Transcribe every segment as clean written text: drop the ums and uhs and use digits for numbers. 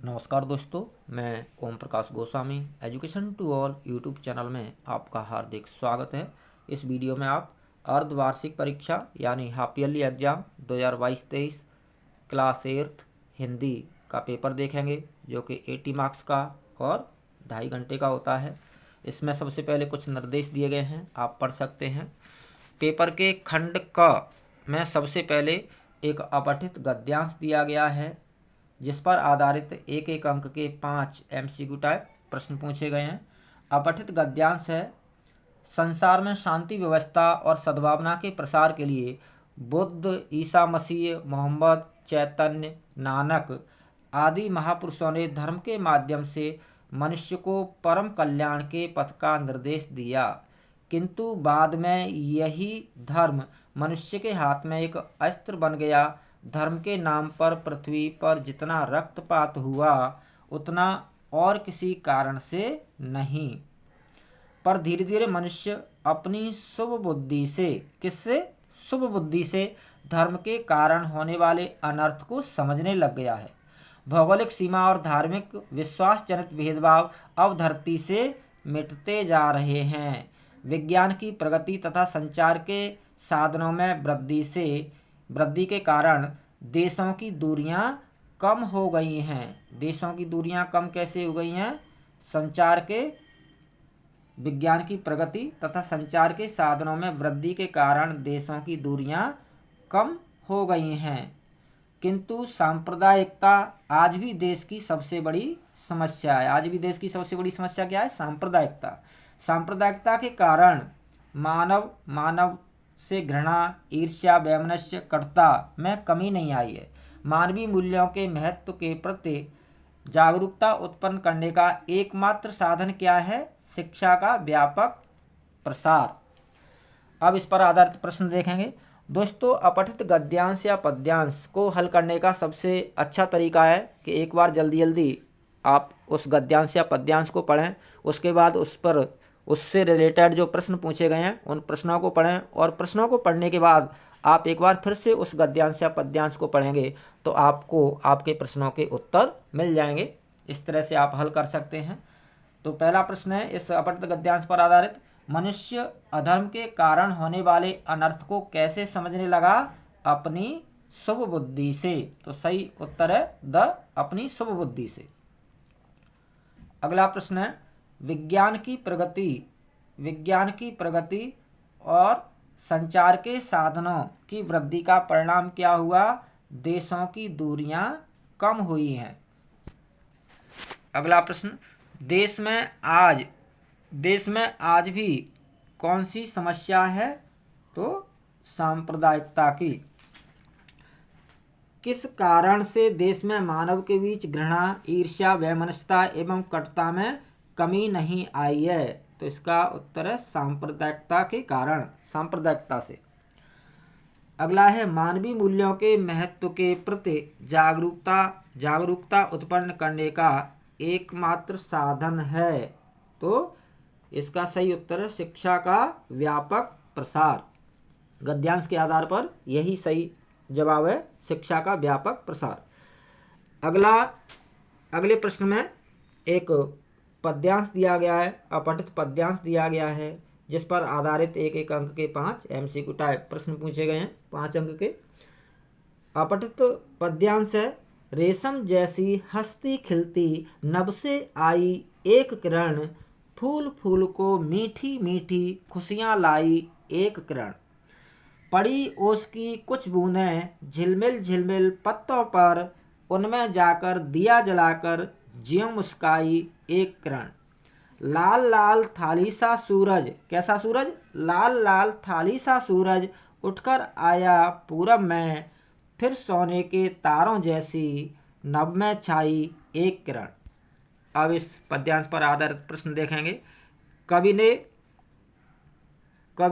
नमस्कार दोस्तों, मैं Om Prakash Goswami education to all YouTube channel में आपका हार्दिक स्वागत है। इस वीडियो में आप अर्धवार्षिक परीक्षा यानी half yearly exam 2022-23 class 8 Hindi का पेपर देखेंगे, जो कि 80 मार्क्स का और 2.5 घंटे का होता है। इसमें सबसे पहले कुछ निर्देश दिए गए हैं, आप पढ़ सकते हैं। पेपर के खंड क में सबसे पहले एक अपठित गद्यांश दिया गया है, जिस पर आधारित एक एक अंक के 5 MCQ टाइप प्रश्न पूछे गए हैं। अपठित गद्यांश है, संसार में शांति व्यवस्था और सद्भावना के प्रसार के लिए बुद्ध, ईसा मसीह, मोहम्मद, चैतन्य, नानक आदि महापुरुषों ने धर्म के माध्यम से मनुष्य को परम कल्याण के पथ का निर्देश दिया, किंतु बाद में यही धर्म मनुष्य के हाथ में एक अस्त्र बन गया। धर्म के नाम पर पृथ्वी पर जितना रक्तपात हुआ उतना और किसी कारण से नहीं, पर धीरे धीरे मनुष्य अपनी शुभ बुद्धि से, किससे? शुभ बुद्धि से धर्म के कारण होने वाले अनर्थ को समझने लग गया है। भौगोलिक सीमा और धार्मिक विश्वास जनित भेदभाव अब धरती से मिटते जा रहे हैं। विज्ञान की प्रगति तथा संचार के साधनों में वृद्धि के कारण देशों की दूरियां कम हो गई हैं। देशों की दूरियां कम कैसे हो गई हैं? विज्ञान की प्रगति तथा संचार के साधनों में वृद्धि के कारण देशों की दूरियां कम हो गई हैं, किंतु सांप्रदायिकता आज भी देश की सबसे बड़ी समस्या है। आज भी देश की सबसे बड़ी समस्या क्या है? सांप्रदायिकता। सांप्रदायिकता के कारण मानव से घृणा, ईर्ष्या, वैमनस्य, कटुता में कमी नहीं आई है। मानवीय मूल्यों के महत्व के प्रति जागरूकता उत्पन्न करने का एकमात्र साधन क्या है? शिक्षा का व्यापक प्रसार। अब इस पर आधारित प्रश्न देखेंगे। दोस्तों, अपठित गद्यांश या पद्यांश को हल करने का सबसे अच्छा तरीका है कि एक बार जल्दी आप उस गद्यांश या पद्यांश को पढ़ें, उसके बाद उससे रिलेटेड जो प्रश्न पूछे गए हैं उन प्रश्नों को पढ़ें, और प्रश्नों को पढ़ने के बाद आप एक बार फिर से उस गद्यांश या पद्यांश को पढ़ेंगे तो आपको आपके प्रश्नों के उत्तर मिल जाएंगे। इस तरह से आप हल कर सकते हैं। तो पहला प्रश्न है इस अपठित गद्यांश पर आधारित, मनुष्य अधर्म के कारण होने वाले अनर्थ को कैसे समझने लगा? अपनी शुभ बुद्धि से। तो सही उत्तर है अपनी शुभ बुद्धि से। अगला प्रश्न है विज्ञान की प्रगति और संचार के साधनों की वृद्धि का परिणाम क्या हुआ? देशों की दूरियां कम हुई हैं। अगला प्रश्न, देश में आज भी कौन सी समस्या है? तो सांप्रदायिकता की। किस कारण से देश में मानव के बीच घृणा, ईर्ष्या, वैमनस्यता एवं कटुता में कमी नहीं आई है? तो इसका उत्तर है सांप्रदायिकता के कारण, सांप्रदायिकता से। अगला है मानवीय मूल्यों के महत्व के प्रति जागरूकता उत्पन्न करने का एकमात्र साधन है। तो इसका सही उत्तर है शिक्षा का व्यापक प्रसार। गद्यांश के आधार पर यही सही जवाब है, शिक्षा का व्यापक प्रसार। अगले प्रश्न में एक पद्यांश दिया गया है, अपठित पद्यांश दिया गया है, जिस पर आधारित एक एक अंक के 5 MCQ टाइप प्रश्न पूछे गए हैं, 5 अंक के। अपठित पद्यांश है, रेशम जैसी हंसती खिलती नभ से आई एक किरण, फूल फूल को मीठी मीठी खुशियाँ लाई एक किरण, पड़ी ओस की कुछ बूंदें झिलमिल झिलमिल पत्तों पर, उनमें जाकर दिया जलाकर ज्यों मुस्काई एक किरण, लाल लाल थाली सा सूरज, कैसा सूरज? लाल लाल थाली सा सूरज उठकर आया पूरब में, फिर सोने के तारों जैसी नभ में छाई एक किरण। अब इस पद्यांश पर आधारित प्रश्न देखेंगे। कवि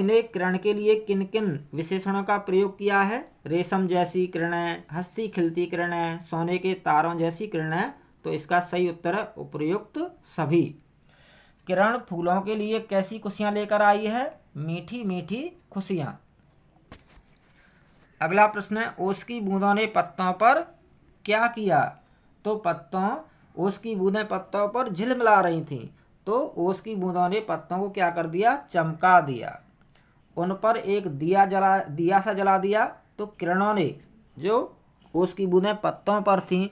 ने किरण के लिए किन किन विशेषणों का प्रयोग किया है? रेशम जैसी किरणें, हंसती खिलती किरणें, सोने के तारों जैसी किरणें। तो इसका सही उत्तर है उपर्युक्त सभी। किरण फूलों के लिए कैसी खुशियां लेकर आई है? मीठी मीठी खुशियां। अगला प्रश्न है ओस की बूंदों ने पत्तों पर क्या किया? तो पत्तों ओस की बूंदें पत्तों पर झिलमिला रही थीं, तो ओस की बूंदों ने पत्तों को क्या कर दिया, चमका दिया। उन पर एक दिया सा जला दिया, तो किरणों ने, जो ओस की बूंदें पत्तों पर थीं,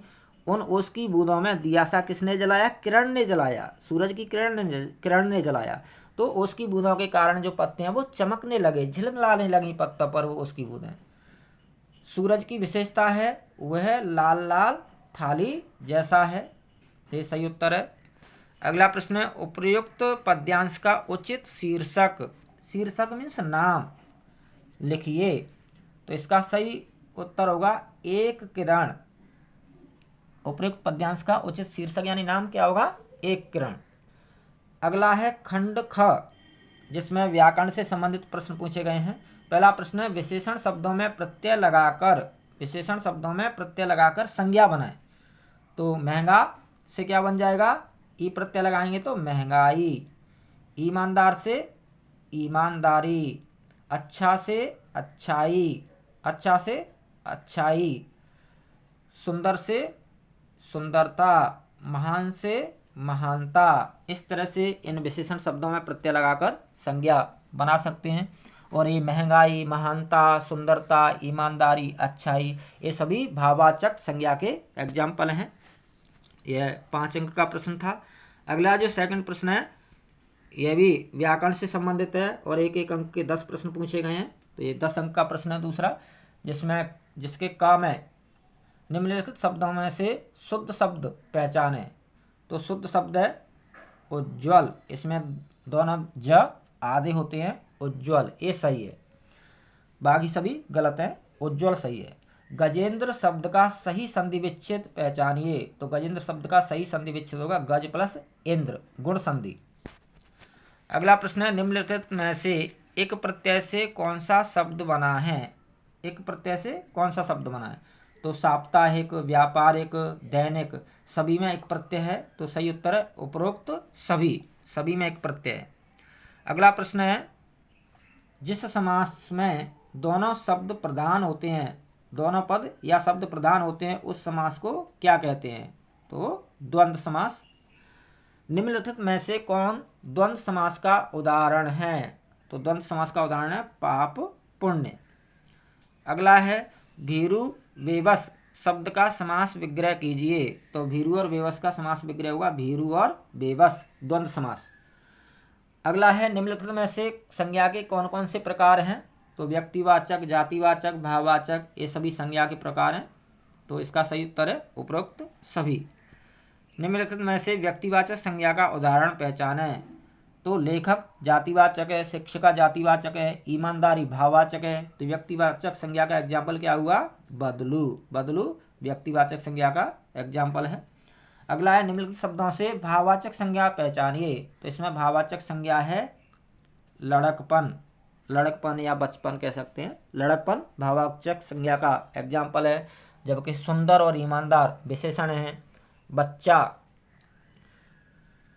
उन ओस की बूंदों में दिया सा किसने जलाया, किरण ने जलाया, सूरज की किरण ने जलाया। तो ओस की बूंदों के कारण जो पत्ते हैं वो चमकने लगे, झिलमिलाने लगी पत्तों पर वो ओस की बूंदें। सूरज की विशेषता है वह लाल लाल थाली जैसा है। ये सही उत्तर है। अगला प्रश्न है, उपर्युक्त पद्यांश का उचित शीर्षक, शीर्षक मीन्स नाम, लिखिए। तो इसका सही उत्तर होगा एक किरण। उपर्युक्त पद्यांश का उचित शीर्षक यानी नाम क्या होगा, एक किरण। अगला है खंड ख, जिसमें व्याकरण से संबंधित प्रश्न पूछे गए हैं। पहला प्रश्न है, विशेषण शब्दों में प्रत्यय लगाकर संज्ञा बनाएं। तो महंगा से क्या बन जाएगा, ई प्रत्यय लगाएंगे तो महंगाई। ईमानदार से ईमानदारी। अच्छा से अच्छाई, अच्छा से अच्छाई। सुंदर से सुंदरता। महान से महानता। इस तरह से इन विशेषण शब्दों में प्रत्यय लगाकर संज्ञा बना सकते हैं। और ये महंगाई, महानता, सुंदरता, ईमानदारी, अच्छाई, ये सभी भाववाचक संज्ञा के एग्जाम्पल हैं। यह 5 अंक का प्रश्न था। अगला जो सेकंड प्रश्न है यह भी व्याकरण से संबंधित है और एक एक अंक के 10 प्रश्न पूछे गए हैं। तो ये 10 अंक का प्रश्न है दूसरा, जिसके काम है निम्नलिखित शब्दों में से शुद्ध शब्द पहचाने। तो शुद्ध शब्द है उज्ज्वल, इसमें दोनों ज आधे होते हैं, उज्ज्वल, ये सही है। बाकी सभी गलत है, उज्ज्वल सही है। गजेंद्र शब्द का सही संधि विच्छेद पहचानिए। तो गजेंद्र शब्द का सही संधि विच्छेद होगा गज प्लस इंद्र, गुण संधि। अगला प्रश्न है, निम्नलिखित में से एक प्रत्यय से कौन सा शब्द बना है, एक प्रत्यय से कौन सा शब्द बना है। तो साप्ताहिक, व्यापारिक, दैनिक, सभी में एक प्रत्यय है। तो सही उत्तर है उपरोक्त सभी, सभी में एक प्रत्यय है। अगला प्रश्न है, जिस समास में दोनों शब्द प्रधान होते हैं, दोनों पद या शब्द प्रधान होते हैं, उस समास को क्या कहते हैं। तो द्वंद्व समास। निम्नलिखित में से कौन द्वंद्व समास का उदाहरण है। तो द्वंद्व समास का उदाहरण है पाप पुण्य। अगला है, भीरु बेबस शब्द का समास विग्रह कीजिए। तो भीरु और बेबस का समास विग्रह होगा भीरु और बेबस, द्वंद्व समास। अगला है, निम्नलिखित में से संज्ञा के कौन कौन से प्रकार हैं। तो व्यक्तिवाचक, जातिवाचक, भाववाचक, ये सभी संज्ञा के प्रकार हैं। तो इसका सही उत्तर है उपरोक्त सभी। निम्नलिखित में से व्यक्तिवाचक संज्ञा का उदाहरण पहचानें। तो लेखक जातिवाचक है, शिक्षिका जातिवाचक है, ईमानदारी भाववाचक है। तो व्यक्तिवाचक संज्ञा का एग्जाम्पल क्या हुआ, बदलू, बदलू व्यक्तिवाचक संज्ञा का एग्जाम्पल है। अगला है, निम्नलिखित शब्दों से भाववाचक संज्ञा पहचानिए। तो इसमें भाववाचक संज्ञा है लड़कपन, लड़कपन या बचपन कह सकते हैं। लड़कपन भाववाचक संज्ञा का एग्जाम्पल है, जबकि सुंदर और ईमानदार विशेषण हैं। बच्चा,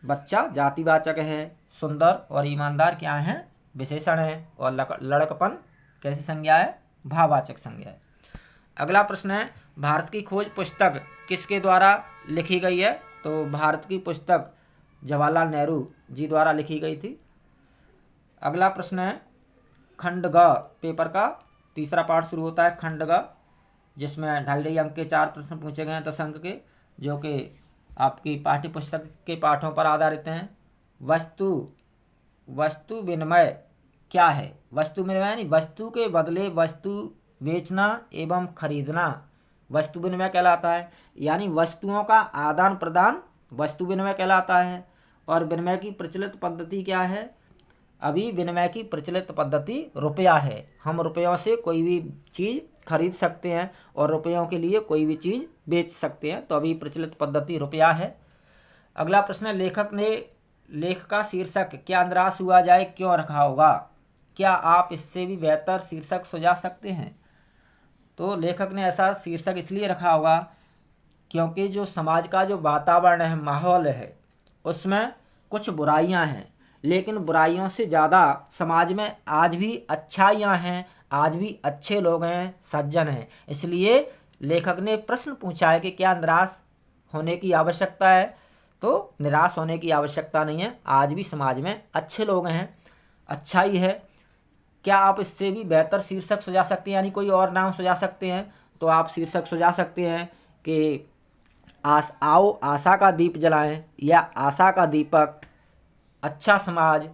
बच्चा जातिवाचक है, सुंदर और ईमानदार क्या है, विशेषण है। और लड़कपन कैसी संज्ञा है, भाववाचक संज्ञा है। अगला प्रश्न है, भारत की खोज पुस्तक किसके द्वारा लिखी गई है। तो भारत की पुस्तक जवाहरलाल नेहरू जी द्वारा लिखी गई थी। अगला प्रश्न है, खंड ग पेपर का तीसरा पार्ट शुरू होता है खंड ग, जिसमें 2.5 अंक के 4 प्रश्न पूछे गए हैं 10 अंक के, जो कि आपकी पाठ्य पुस्तक के पाठों पर आधारित हैं। वस्तु विनिमय क्या है। वस्तु विनिमय यानी वस्तु के बदले वस्तु बेचना एवं खरीदना वस्तु विनिमय कहलाता है। यानी वस्तुओं का आदान प्रदान वस्तु विनिमय कहलाता है। और विनिमय की प्रचलित पद्धति क्या है। अभी विनिमय की प्रचलित पद्धति रुपया है। हम रुपयों से कोई भी चीज़ खरीद सकते हैं और रुपयों के लिए कोई भी चीज़ बेच सकते हैं। तो अभी प्रचलित पद्धति रुपया है। अगला प्रश्न है, लेखक ने लेख का शीर्षक क्या अंदराज हुआ जाए क्यों रखा होगा। क्या आप इससे भी बेहतर शीर्षक सुझा सकते हैं। तो लेखक ने ऐसा शीर्षक इसलिए रखा होगा क्योंकि जो समाज का जो वातावरण है, माहौल है, उसमें कुछ बुराइयां हैं, लेकिन बुराइयों से ज़्यादा समाज में आज भी अच्छाइयाँ हैं, आज भी अच्छे लोग हैं, सज्जन हैं। इसलिए लेखक ने प्रश्न पूछा है कि क्या अंदराज होने की आवश्यकता है, तो निराश होने की आवश्यकता नहीं है। आज भी समाज में अच्छे लोग हैं, अच्छाई है। क्या आप इससे भी बेहतर शीर्षक सुझा सकते हैं, यानी कोई और नाम सुझा सकते हैं? तो आप शीर्षक सुझा सकते हैं कि आओ आशा का दीप जलाएं, या आशा का दीपक, अच्छा समाज।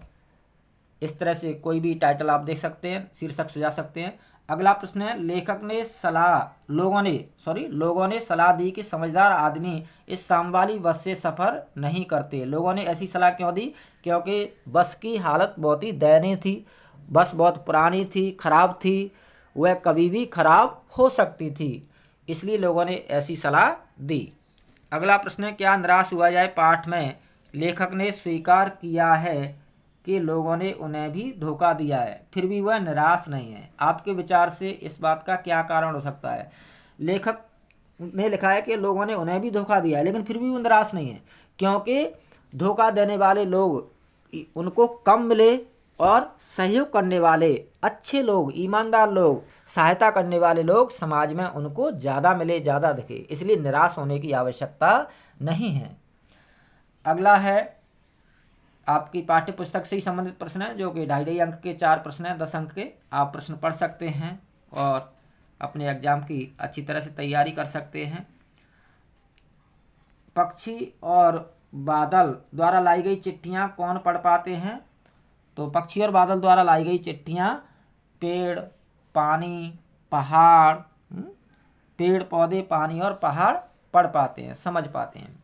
इस तरह से कोई भी टाइटल आप देख सकते हैं, शीर्षक सुझा सकते हैं। अगला प्रश्न है, लेखक ने लोगों ने सलाह दी कि समझदार आदमी इस शाम वाली बस से सफ़र नहीं करते। लोगों ने ऐसी सलाह क्यों दी? क्योंकि बस की हालत बहुत ही दयनीय थी, बस बहुत पुरानी थी, खराब थी, वह कभी भी खराब हो सकती थी, इसलिए लोगों ने ऐसी सलाह दी। अगला प्रश्न है, क्या निराश हुआ जाए पाठ में लेखक ने स्वीकार किया है कि लोगों ने उन्हें भी धोखा दिया है, फिर भी वह निराश नहीं है। आपके विचार से इस बात का क्या कारण हो सकता है? लेखक ने लिखा है कि लोगों ने उन्हें भी धोखा दिया है, लेकिन फिर भी वो निराश नहीं है, क्योंकि धोखा देने वाले लोग उनको कम मिले और सहयोग करने वाले अच्छे लोग, ईमानदार लोग, सहायता करने वाले लोग समाज में उनको ज़्यादा मिले, ज़्यादा दिखे, इसलिए निराश होने की आवश्यकता नहीं है। अगला है आपकी पाठ्य पुस्तक से ही संबंधित प्रश्न है, जो कि 2.5 अंक के 4 प्रश्न हैं, 10 अंक के। आप प्रश्न पढ़ सकते हैं और अपने एग्जाम की अच्छी तरह से तैयारी कर सकते हैं। पक्षी और बादल द्वारा लाई गई चिट्ठियाँ कौन पढ़ पाते हैं? तो पक्षी और बादल द्वारा लाई गई चिट्ठियाँ पेड़, पानी, पहाड़, पेड़ पौधे, पानी और पहाड़ पढ़ पाते हैं, समझ पाते हैं।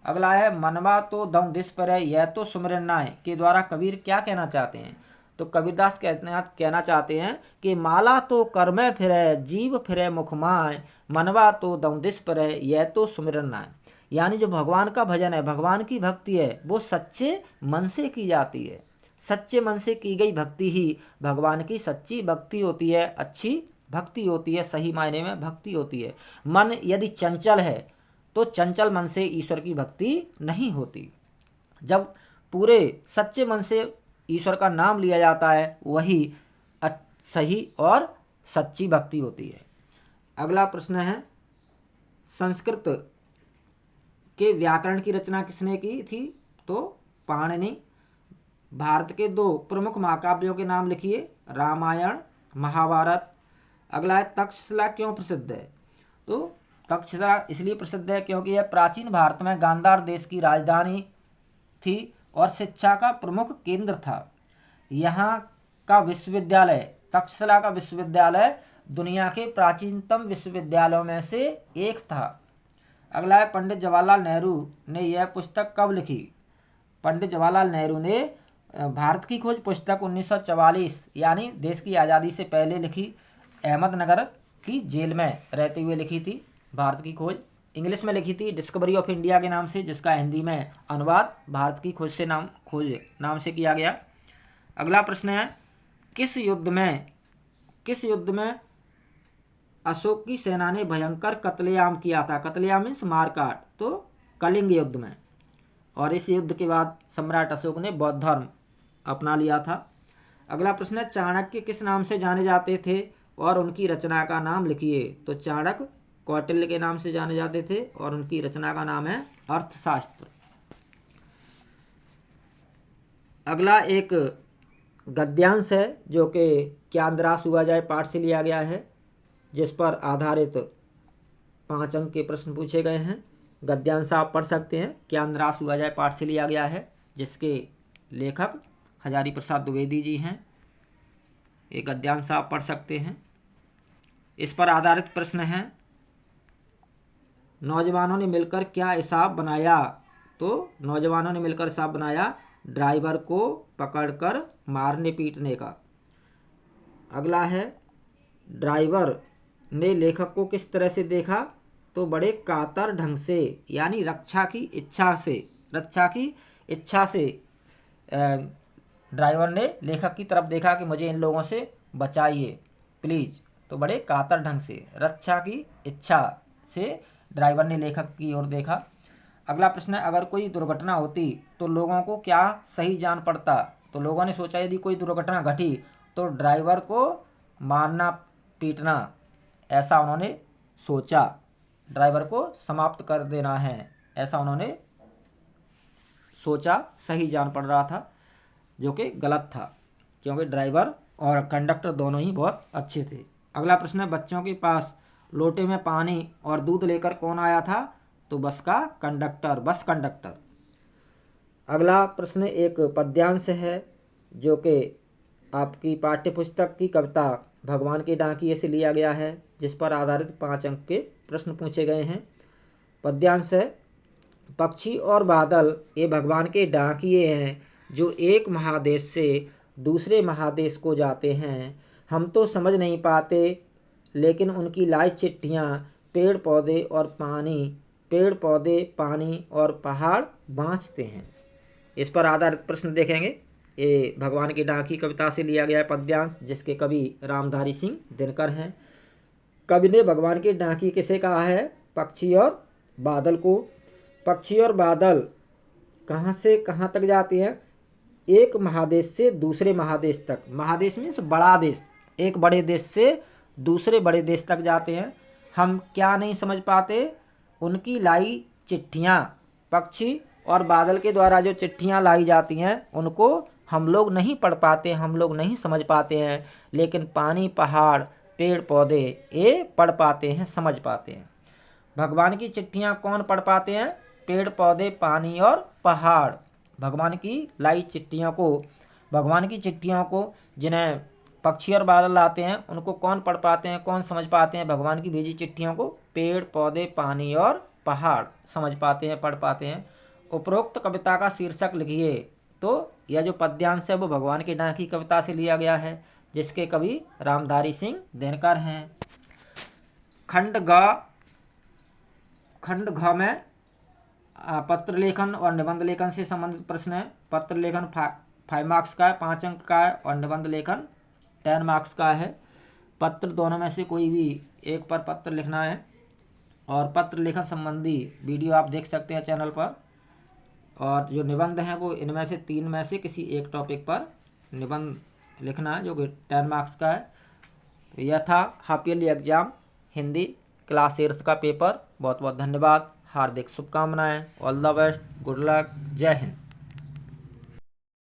अगला है, मनवा तो दम दिस पर है, यह तो सुमिरन नाय के द्वारा कबीर क्या कहना चाहते हैं? तो कबीरदास कहना चाहते हैं कि माला तो कर में फिरे, जीव फिरे मुख माय, मनवा तो दम दिस पर है, यह तो सुमिरन नाय। यानी जो भगवान का भजन है, भगवान की भक्ति है, वो सच्चे मन से की जाती है। सच्चे मन से की गई भक्ति ही भगवान की सच्ची भक्ति होती है, अच्छी भक्ति होती है, सही मायने में भक्ति होती है। मन यदि चंचल है तो चंचल मन से ईश्वर की भक्ति नहीं होती। जब पूरे सच्चे मन से ईश्वर का नाम लिया जाता है, वही सही और सच्ची भक्ति होती है। अगला प्रश्न है, संस्कृत के व्याकरण की रचना किसने की थी? तो पाणिनि। भारत के 2 प्रमुख महाकाव्यों के नाम लिखिए, रामायण, महाभारत। अगला है, तक्षशिला क्यों प्रसिद्ध है? तो तक्षशिला इसलिए प्रसिद्ध है क्योंकि यह प्राचीन भारत में गांधार देश की राजधानी थी और शिक्षा का प्रमुख केंद्र था। यहाँ का विश्वविद्यालय, तक्षशिला का विश्वविद्यालय दुनिया के प्राचीनतम विश्वविद्यालयों में से एक था। अगला है, पंडित जवाहरलाल नेहरू ने यह पुस्तक कब लिखी? पंडित जवाहरलाल नेहरू ने भारत की खोज पुस्तक 1944 यानी देश की आज़ादी से पहले लिखी, अहमदनगर की जेल में रहते हुए लिखी थी। भारत की खोज इंग्लिश में लिखी थी, डिस्कवरी ऑफ इंडिया के नाम से, जिसका हिंदी में अनुवाद भारत की खोज नाम से किया गया। अगला प्रश्न है, किस युद्ध में अशोक की सेना ने भयंकर कत्लेआम किया था? कत्लेआम मीन्स मारकाट। तो कलिंग युद्ध में। और इस युद्ध के बाद सम्राट अशोक ने बौद्ध धर्म अपना लिया था। अगला प्रश्न है, चाणक्य किस नाम से जाने जाते थे और उनकी रचना का नाम लिखिए? तो चाणक्य कौटिल्य के नाम से जाने जाते थे और उनकी रचना का नाम है अर्थशास्त्र। अगला एक गद्यांश है, जो कि क्या निराश हुआ जाए पाठ से लिया गया है, जिस पर आधारित 5 अंक के प्रश्न पूछे गए हैं। गद्यांश आप पढ़ सकते हैं, क्या निराश हुआ जाए पाठ से लिया गया है, जिसके लेखक हजारी प्रसाद द्विवेदी जी हैं। एक गद्यांश आप पढ़ सकते हैं। इस पर आधारित प्रश्न है, नौजवानों ने मिलकर क्या हिसाब बनाया? तो नौजवानों ने मिलकर हिसाब बनाया ड्राइवर को पकड़कर मारने पीटने का। अगला है, ड्राइवर ने लेखक को किस तरह से देखा? तो बड़े कातर ढंग से, यानी रक्षा की इच्छा से ड्राइवर ने लेखक की तरफ देखा कि मुझे इन लोगों से बचाइए प्लीज़। तो बड़े कातर ढंग से, रक्षा की इच्छा से ड्राइवर ने लेखक की ओर देखा। अगला प्रश्न है, अगर कोई दुर्घटना होती तो लोगों को क्या सही जान पड़ता? तो लोगों ने सोचा यदि कोई दुर्घटना घटी तो ड्राइवर को मारना पीटना, ऐसा उन्होंने सोचा। ड्राइवर को समाप्त कर देना है, ऐसा उन्होंने सोचा। सही जान पड़ रहा था, जो कि गलत था, क्योंकि ड्राइवर और कंडक्टर दोनों ही बहुत अच्छे थे। अगला प्रश्न है, बच्चों के पास लोटे में पानी और दूध लेकर कौन आया था? तो बस कंडक्टर। अगला प्रश्न एक पद्यांश है, जो कि आपकी पाठ्य पुस्तक की कविता भगवान के डाकिये से लिया गया है, जिस पर आधारित 5 अंक के प्रश्न पूछे गए हैं। पद्यांश है, पक्षी और बादल ये भगवान के डाकिये हैं, जो एक महादेश से दूसरे महादेश को जाते हैं। हम तो समझ नहीं पाते, लेकिन उनकी लाई चिट्ठियाँ पेड़ पौधे पानी और पहाड़ बाँचते हैं। इस पर आधारित प्रश्न देखेंगे। ये भगवान की डाकी कविता से लिया गया है पद्यांश, जिसके कवि रामधारी सिंह दिनकर हैं। कवि ने भगवान की डाकी किसे कहा है? पक्षी और बादल को। पक्षी और बादल कहाँ से कहाँ तक जाते हैं? एक महादेश से दूसरे महादेश तक। महादेश मीन्स बड़ा देश, एक बड़े देश से दूसरे बड़े देश तक जाते हैं। हम क्या नहीं समझ पाते? उनकी लाई चिट्ठियाँ, पक्षी और बादल के द्वारा जो चिट्ठियाँ लाई जाती हैं, उनको हम लोग नहीं पढ़ पाते, हम लोग नहीं समझ पाते हैं, लेकिन पानी, पहाड़, पेड़ पौधे ये पढ़ पाते हैं, समझ पाते हैं। भगवान की चिट्ठियाँ कौन पढ़ पाते हैं? पेड़ पौधे, पानी और पहाड़। भगवान की लाई चिट्ठियों को, भगवान की चिट्ठियों को जिन्हें पक्षी और बादल लाते हैं, उनको कौन पढ़ पाते हैं, कौन समझ पाते हैं? भगवान की भेजी चिट्ठियों को पेड़ पौधे, पानी और पहाड़ समझ पाते हैं, पढ़ पाते हैं। उपरोक्त कविता का शीर्षक लिखिए। तो यह जो पद्यांश है वो भगवान की डाकी कविता से लिया गया है, जिसके कवि रामधारी सिंह दिनकर हैं। खंड घ में पत्र लेखन और निबंध लेखन से संबंधित प्रश्न है। पत्र लेखन 5 मार्क्स का है, 5 अंक का है, और निबंध लेखन 10 मार्क्स का है। पत्र दोनों में से कोई भी एक पर पत्र लिखना है, और पत्र लेखन संबंधी वीडियो आप देख सकते हैं चैनल पर। और जो निबंध हैं वो इनमें से 3 में से किसी एक टॉपिक पर निबंध लिखना है, जो कि 10 मार्क्स का है। तो यह था half yearly exam Hindi class 8 का पेपर। बहुत बहुत धन्यवाद, हार्दिक शुभकामनाएं, all the best, good luck, जय हिंद।